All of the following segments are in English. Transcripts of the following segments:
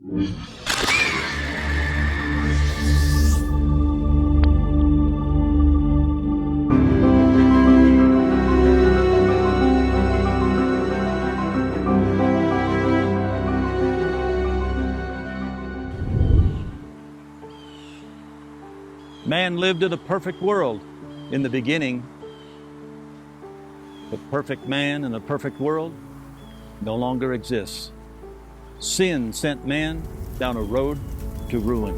Man lived in a perfect world in the beginning, but perfect man in a perfect world no longer exists. Sin sent man down a road to ruin.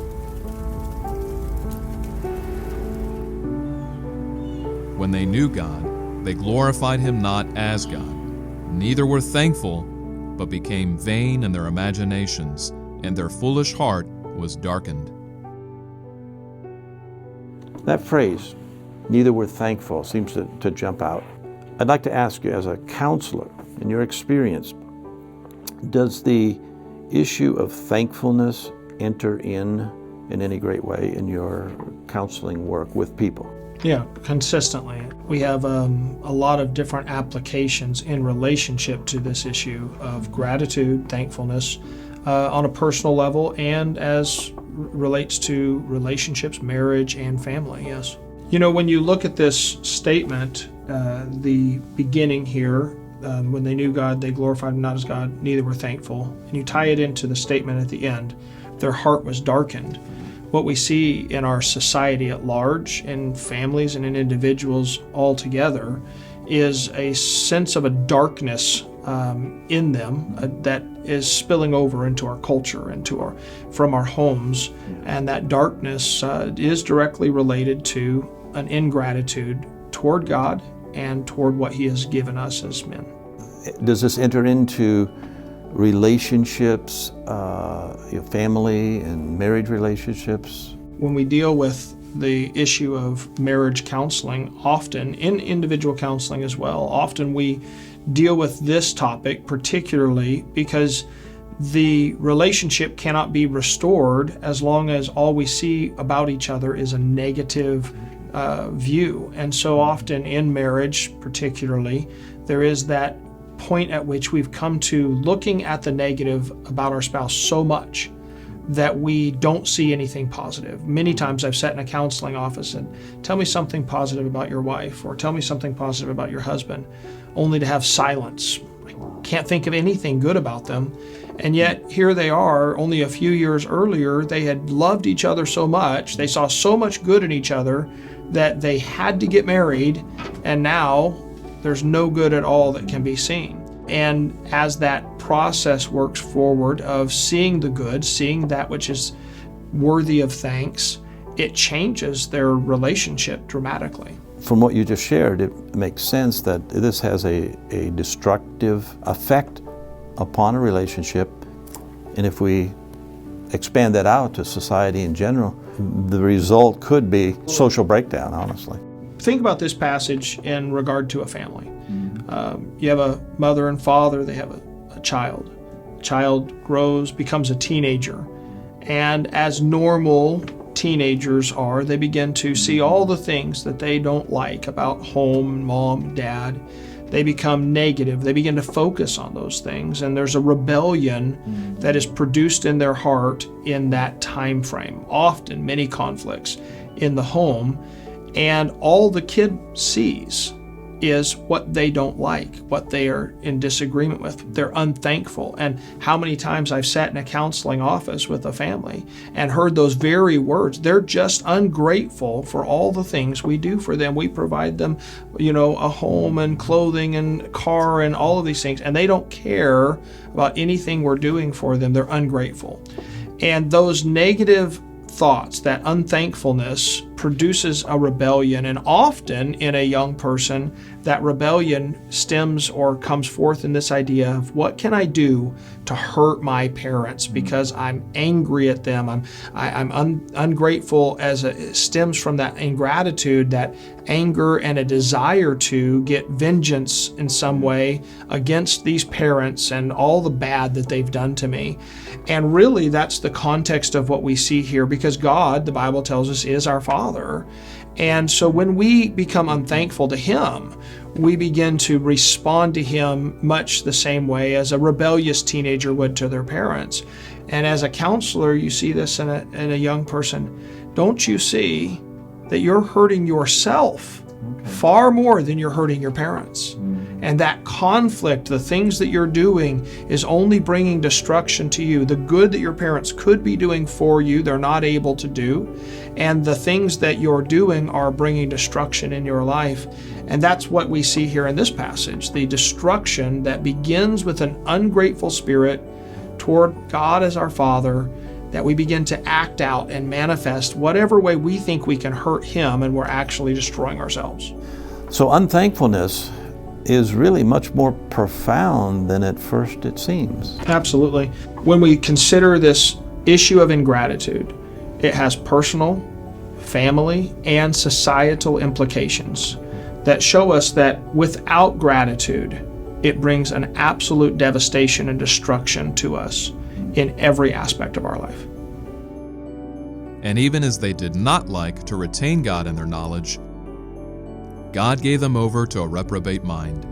When they knew God, they glorified him not as God, neither were thankful, but became vain in their imaginations, and their foolish heart was darkened. That phrase, neither were thankful, seems to jump out. I'd like to ask you, as a counselor, in your experience, does the issue of thankfulness enter in any great way in your counseling work with people? Yeah, consistently. We have a lot of different applications in relationship to this issue of gratitude, thankfulness, on a personal level and as relates to relationships, marriage, and family, yes. You know, when you look at this statement, the beginning here, when they knew God, they glorified him not as God, neither were thankful. And you tie it into the statement at the end, their heart was darkened. What we see in our society at large, in families and in individuals altogether, is a sense of a darkness in them that is spilling over into our culture, from our homes, and that darkness is directly related to an ingratitude toward God and toward what he has given us as men. Does this enter into relationships, family and marriage relationships? When we deal with the issue of marriage counseling, often in individual counseling as well, often we deal with this topic particularly because the relationship cannot be restored as long as all we see about each other is a negative view. And so often in marriage particularly, there is that point at which we've come to looking at the negative about our spouse so much that we don't see anything positive. Many times I've sat in a counseling office and tell me something positive about your wife or tell me something positive about your husband, only to have silence. I can't think of anything good about them. And yet here they are, only a few years earlier, they had loved each other so much, they saw so much good in each other that they had to get married, and now there's no good at all that can be seen. And as that process works forward of seeing the good, seeing that which is worthy of thanks, it changes their relationship dramatically. From what you just shared, it makes sense that this has a destructive effect upon a relationship. And if we expand that out to society in general, the result could be social breakdown, honestly. Think about this passage in regard to a family. You have a mother and father, they have a child. The child grows, becomes a teenager. And as normal teenagers are, they begin to see all the things that they don't like about home, mom, dad. They become negative. They begin to focus on those things. And there's a rebellion that is produced in their heart in that time frame. Often many conflicts in the home. And all the kid sees is what they don't like, what they are in disagreement with. They're unthankful. And how many times I've sat in a counseling office with a family and heard those very words. They're just ungrateful for all the things we do for them. We provide them, a home and clothing and car and all of these things, and they don't care about anything we're doing for them. They're ungrateful. And those negative thoughts, that unthankfulness, produces a rebellion, and often in a young person that rebellion stems or comes forth in this idea of what can I do to hurt my parents because I'm angry at them, I'm ungrateful, as it stems from that ingratitude, that anger and a desire to get vengeance in some way against these parents and all the bad that they've done to me. And really that's the context of what we see here, because God, the Bible tells us, is our Father. And so when we become unthankful to Him, we begin to respond to Him much the same way as a rebellious teenager would to their parents. And as a counselor, you see this in a young person. Don't you see that you're hurting yourself far more than you're hurting your parents? And that conflict, the things that you're doing, is only bringing destruction to you. The good that your parents could be doing for you, they're not able to do. And the things that you're doing are bringing destruction in your life. And that's what we see here in this passage, the destruction that begins with an ungrateful spirit toward God as our Father, that we begin to act out and manifest whatever way we think we can hurt Him, and we're actually destroying ourselves. So unthankfulness is really much more profound than at first it seems. Absolutely. When we consider this issue of ingratitude, it has personal, family, and societal implications that show us that without gratitude, it brings an absolute devastation and destruction to us in every aspect of our life. And even as they did not like to retain God in their knowledge, God gave them over to a reprobate mind,